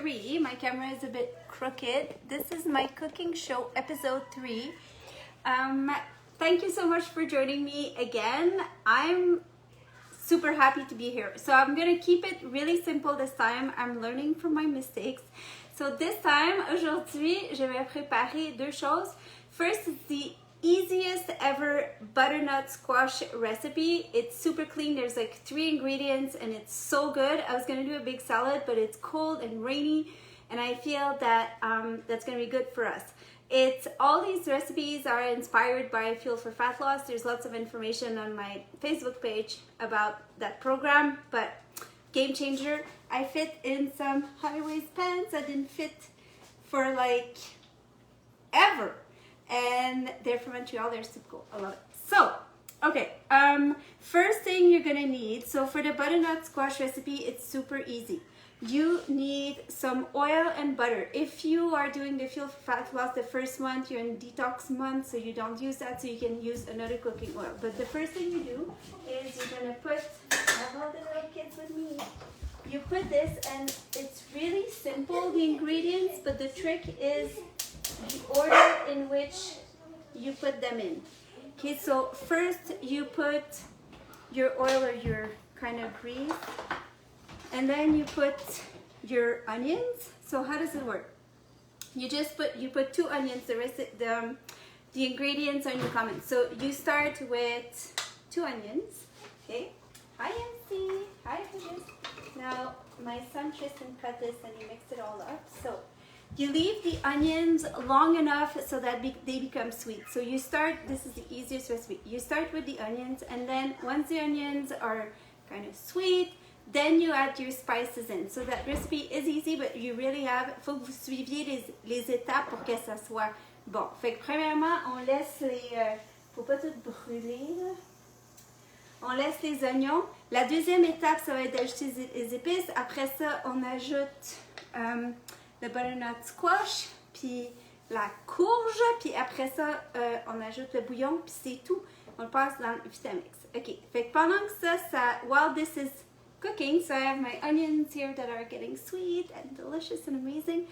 3. My camera is a bit crooked. This is my cooking show, episode 3. Thank you so much for joining me again. I'm super happy to be here. So I'm gonna keep it really simple this time. I'm learning from my mistakes. So this time, aujourd'hui, je vais préparer deux choses. First is the easiest ever butternut squash recipe. It's super clean. There's like 3 ingredients and it's so good. I was gonna do a big salad, but it's cold and rainy, and I feel that that's gonna be good for us. All these recipes are inspired by Fuel for Fat Loss. There's lots of information on my Facebook page about that program, but game changer. I fit in some high-waist pants. I didn't fit for like ever. And they're from Montreal, they're super cool. I love it. So, okay, first thing you're gonna need, so for the butternut squash recipe, it's super easy. You need some oil and butter. If you are doing the Fuel for Fat Loss the first month, you're in detox month, so you don't use that, so you can use another cooking oil. But the first thing you do is you're gonna put, I have all the little kids with me. You put this, and it's really simple, the ingredients, but the trick is the order in which you put them in. Okay, so first you put your oil or your kind of grease, and then you put your onions. So how does it work? You put 2 onions. The rest the ingredients are in the comments. So you start with 2 onions. Okay. Hi MC. Hi Veggies. Now my son Tristan cut this and he mixed it all up. So you leave the onions long enough so that they become sweet. So you start, this is the easiest recipe. You start with the onions, and then once the onions are kind of sweet, then you add your spices in. So that recipe is easy, but you really faut que vous suiviez les étapes pour que ça soit bon. Fait que premièrement, on laisse faut pas tout brûler, là. On laisse les oignons. La deuxième étape, ça va être d'ajouter les épices. Après ça, on ajoute le butternut squash, puis la courge, puis après ça, on ajoute le bouillon, puis c'est tout. On le passe dans le Vitamix. Ok, fait que pendant que ça, while this is cooking, so I have my onions here that are getting sweet and delicious and amazing,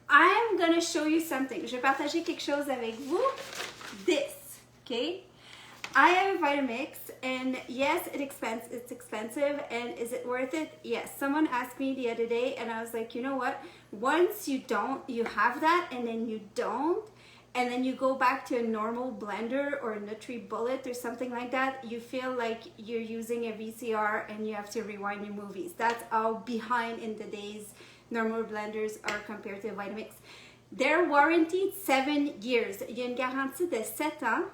I'm gonna show you something. Je vais partager quelque chose avec vous. This, okay? I have a Vitamix, and yes, it's expensive, and is it worth it? Yes. Someone asked me the other day, and I was like, you know what? Once you have that, and then you don't, and then you go back to a normal blender or a NutriBullet or something like that, you feel like you're using a VCR and you have to rewind your movies. That's how behind in the days normal blenders are compared to a Vitamix. They're warranted 7 years. Il y a une garantie de 7 ans.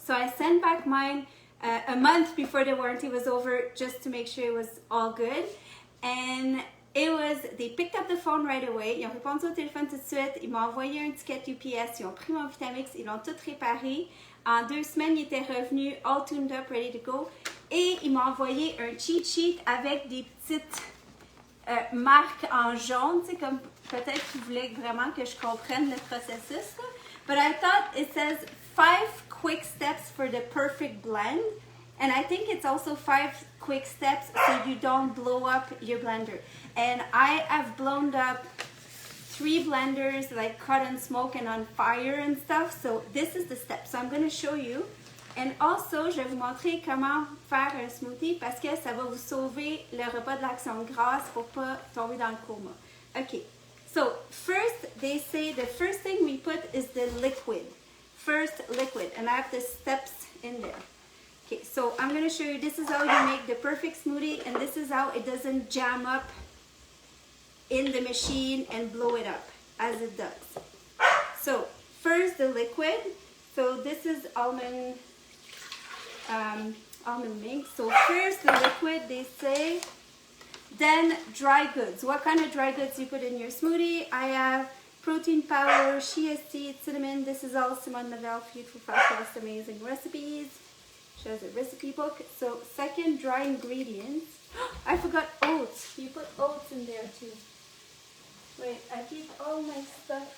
So I sent back mine a month before the warranty was over, just to make sure it was all good. And they picked up the phone right away. Ils ont répondu au téléphone tout de suite. Ils m'ont envoyé un ticket UPS. Ils ont pris mon Vitamix. Ils l'ont tout réparé. En 2 semaines, ils étaient revenus all tuned up, ready to go. Et ils m'ont envoyé un cheat sheet avec des petites marques en jaune. Tu sais, comme peut-être qu'ils voulaient vraiment que je comprenne le processus. Là. But I thought it says 5 quick steps for the perfect blend, and I think it's also 5 quick steps so you don't blow up your blender. And I have blown up 3 blenders, like caught on smoke and on fire and stuff, so this is the step. So I'm going to show you, and also je vais vous montrer comment faire un smoothie parce que ça va vous sauver le repas de l'action grasse pour pas tomber dans le coma. Okay, so first they say the first thing we put is the liquid. First liquid, and I have the steps in there. Okay, so I'm going to show you, this is how you make the perfect smoothie, and this is how it doesn't jam up in the machine and blow it up as it does. So first the liquid, so this is almond mix. So first the liquid, they say, then dry goods. What kind of dry goods you put in your smoothie? I have protein powder, chia seeds, cinnamon. This is all Simone Lovell, Fuel for Fat Loss, amazing recipes. She has a recipe book. So second, dry ingredients. I forgot oats. You put oats in there too. Wait, I keep all my stuff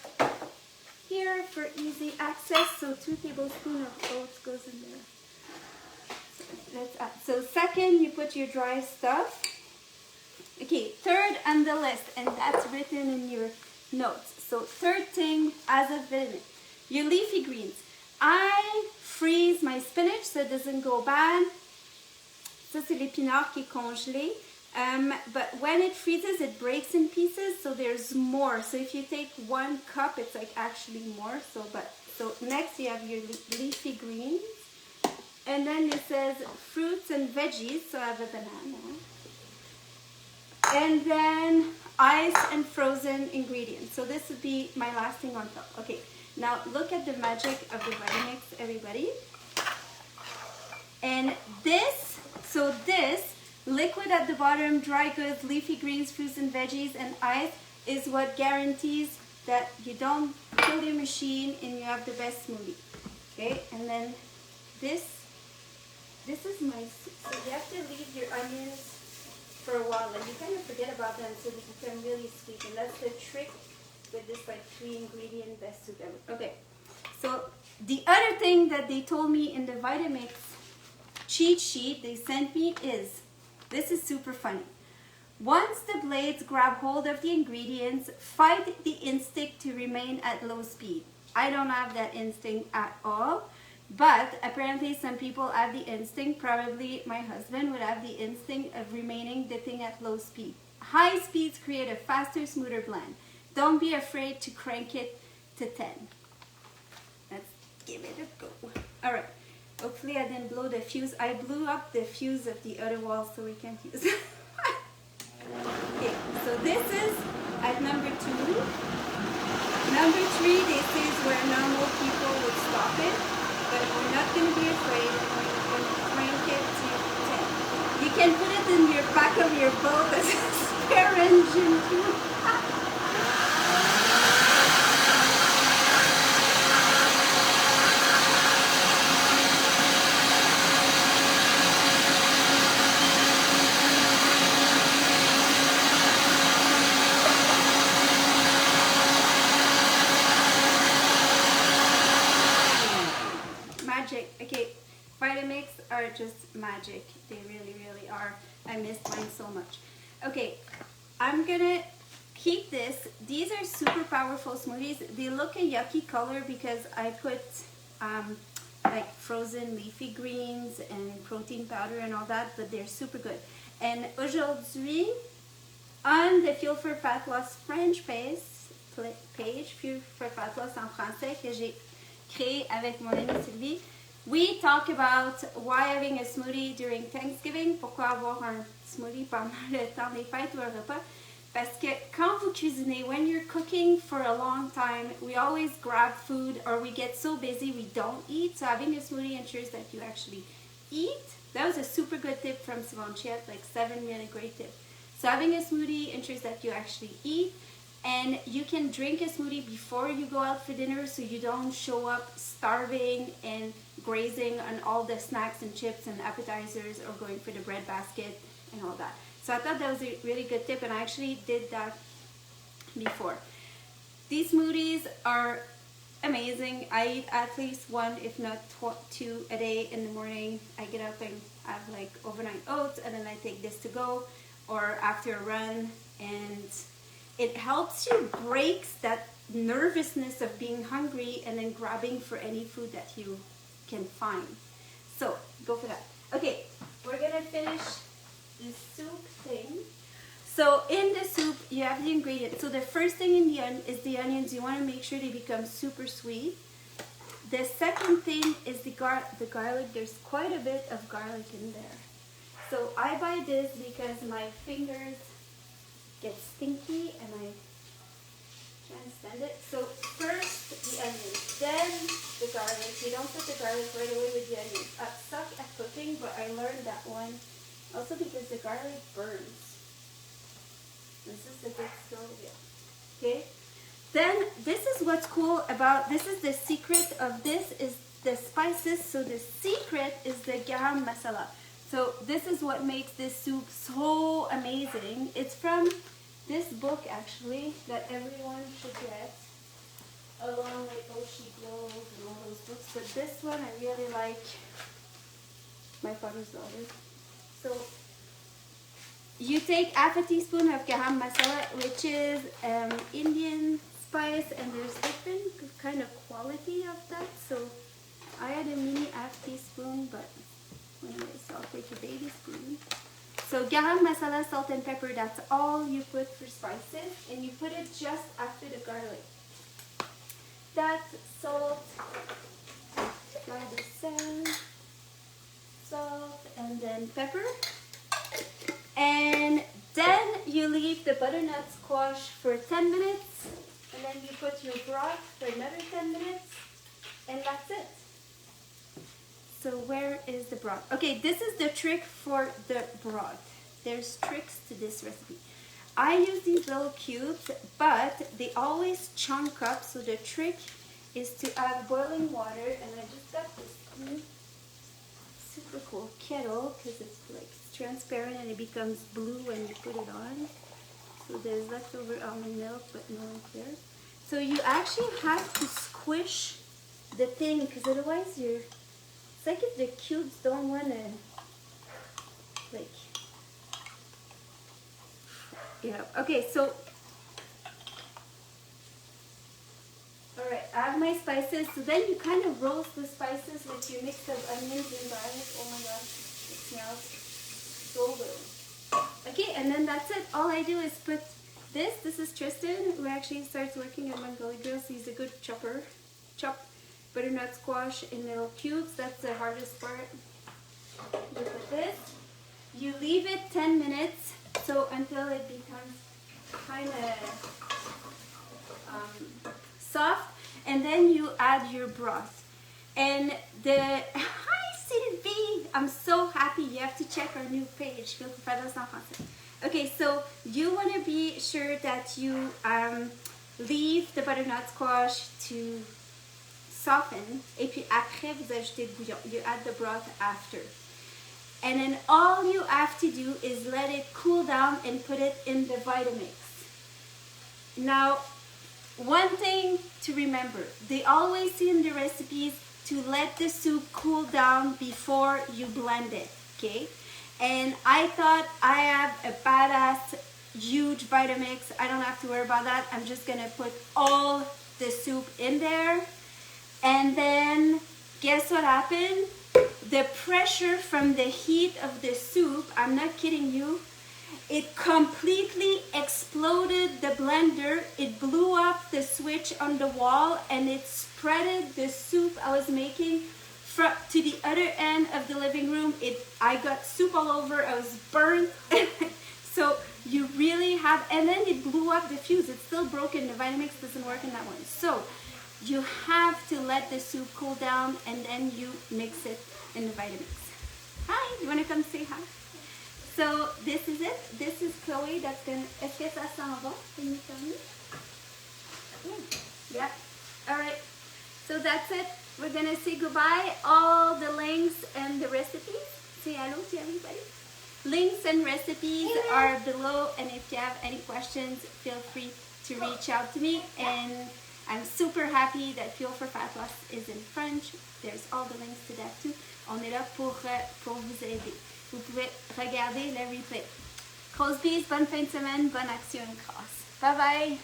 here for easy access. So 2 tablespoons of oats goes in there. So let's add. So second, you put your dry stuff. Okay, third on the list, and that's written in your notes. So third thing as a vitamin, your leafy greens. I freeze my spinach so it doesn't go bad. Ça, c'est l'épinard qui est congelé. But when it freezes, it breaks in pieces, so there's more. So if you take 1 cup, it's like actually more. So next you have your leafy greens. And then it says fruits and veggies, so I have a banana. And then ice and frozen ingredients. So this would be my last thing on top. Okay, now look at the magic of the Vitamix, everybody. And this, so this liquid at the bottom, dry goods, leafy greens, fruits and veggies, and ice is what guarantees that you don't kill your machine and you have the best smoothie. Okay, and then this is my soup. So you have to leave your onions for a while, and you kind of forget about them so they become really sweet. And that's the trick with this like 3 ingredient best soup ever. Okay, so the other thing that they told me in the Vitamix cheat sheet they sent me is, this is super funny. Once the blades grab hold of the ingredients, fight the instinct to remain at low speed. I don't have that instinct at all, but apparently some people have the instinct. Probably my husband would have the instinct of remaining the thing at low speed. High speeds create a faster, smoother blend. Don't be afraid to crank it to 10. Let's give it a go. All right. Hopefully I didn't blow the fuse. I blew up the fuse of the other wall, so we can't use it. Okay, so this is at number 2. Number 3, they say is where normal people would stop it, but we're not going to be afraid. We're going to crank it to 10. You can put it in your back of your boat as a spare engine too. Okay, Vitamix are just magic. They really, really are. I miss mine so much. Okay, I'm gonna keep this. These are super powerful smoothies. They look a yucky color because I put like frozen leafy greens and protein powder and all that, but they're super good. And aujourd'hui, on the Fuel for Fat Loss French page, Fuel for Fat Loss en français, que j'ai créé avec mon amie Sylvie, we talk about why having a smoothie during Thanksgiving, pourquoi avoir un smoothie pendant le temps des fêtes ou un repas. Parce que quand vous cuisinez, when you're cooking for a long time, we always grab food or we get so busy we don't eat. So having a smoothie ensures that you actually eat. That was a super good tip from Simone. She had like 7 really great tips. So having a smoothie ensures that you actually eat. And you can drink a smoothie before you go out for dinner so you don't show up starving and grazing on all the snacks and chips and appetizers or going for the bread basket and all that. So I thought that was a really good tip, and I actually did that before. These smoothies are amazing. I eat at least 1, if not 2 a day in the morning. I get up and have like overnight oats, and then I take this to go or after a run, and it helps you break that nervousness of being hungry and then grabbing for any food that you can find. So go for that. Okay, we're gonna finish the soup thing. So in the soup you have the ingredients. So the first thing in the is the onions. You want to make sure they become super sweet. The second thing is the garlic. There's quite a bit of garlic in there. So I buy this because my fingers get stinky and I can't stand it. So first the onions, then the garlic. You don't put the garlic right away with the onions. I suck at cooking, but I learned that one also because the garlic burns. This is the big story. Okay. Then this is what's cool about this. Is the secret of this is the spices. So the secret is the garam masala. So this is what makes this soup so amazing. It's from this book actually that everyone should get, along with Oshi Glows and all those books. But this one I really like. My father's daughter. So You take half a teaspoon of garam masala, which is Indian spice, and there's different kind of quality of that. So I had a mini half teaspoon, but anyways, I'll take a baby spoon. So garam masala, salt and pepper, that's all you put for spices, and you put it just after the garlic. That's salt, salt, and then pepper. And then you leave the butternut squash for 10 minutes, and then you put your broth for another 10 minutes, and that's it. So where is the broth? Okay, this is the trick for the broth. There's tricks to this recipe. I use these little cubes, but they always chunk up, so the trick is to add boiling water, and I just got this new super cool kettle because it's like transparent and it becomes blue when you put it on. So there's leftover almond milk, but no clear. So you actually have to squish the thing, because otherwise it's like if the cubes don't want to, like, yeah. Okay, so all right, I have my spices. So then you kind of roast the spices with your mix of onions and garlic. Oh my gosh, it smells so good. Okay, and then that's it. All I do is put this. This is Tristan, who actually starts working at Bengali Girls. He's a good chopper. Chop butternut squash in little cubes. That's the hardest part. You put this. You leave it 10 minutes, so until it becomes kind of soft, and then you add your broth. And hi Sylvie, I'm so happy. You have to check our new page. Okay, so you want to be sure that you leave the butternut squash to soften, et puis après vous ajoutez le bouillon. You add the broth after. And then all you have to do is let it cool down and put it in the Vitamix. Now, one thing to remember, they always say in the recipes to let the soup cool down before you blend it, okay? And I thought I have a badass, huge Vitamix. I don't have to worry about that. I'm just gonna put all the soup in there. And then, guess what happened? The pressure from the heat of the soup, I'm not kidding you, it completely exploded the blender. It blew up the switch on the wall, and it spreaded the soup I was making to the other end of the living room. I got soup all over. I was burnt. So you really have, and then it blew up the fuse. It's still broken. The Vitamix doesn't work in that one. So you have to let the soup cool down, and then you mix it in the Vitamix. Hi, you want to come say hi? So this is it. This is Chloe. That's gonna. Est-ce que ça s'en va? Can you tell me? Yeah. All right. So that's it. We're gonna say goodbye. All the links and the recipes. Say hello to everybody. Links and recipes are below, and if you have any questions, feel free to reach out to me. And I'm super happy that Fuel for Fat Loss is in French. There's all the links to that too. On est là pour vous aider. Vous pouvez regarder le replay. Grosse bise, bonne fin de semaine, bonne action et grâce. Bye bye!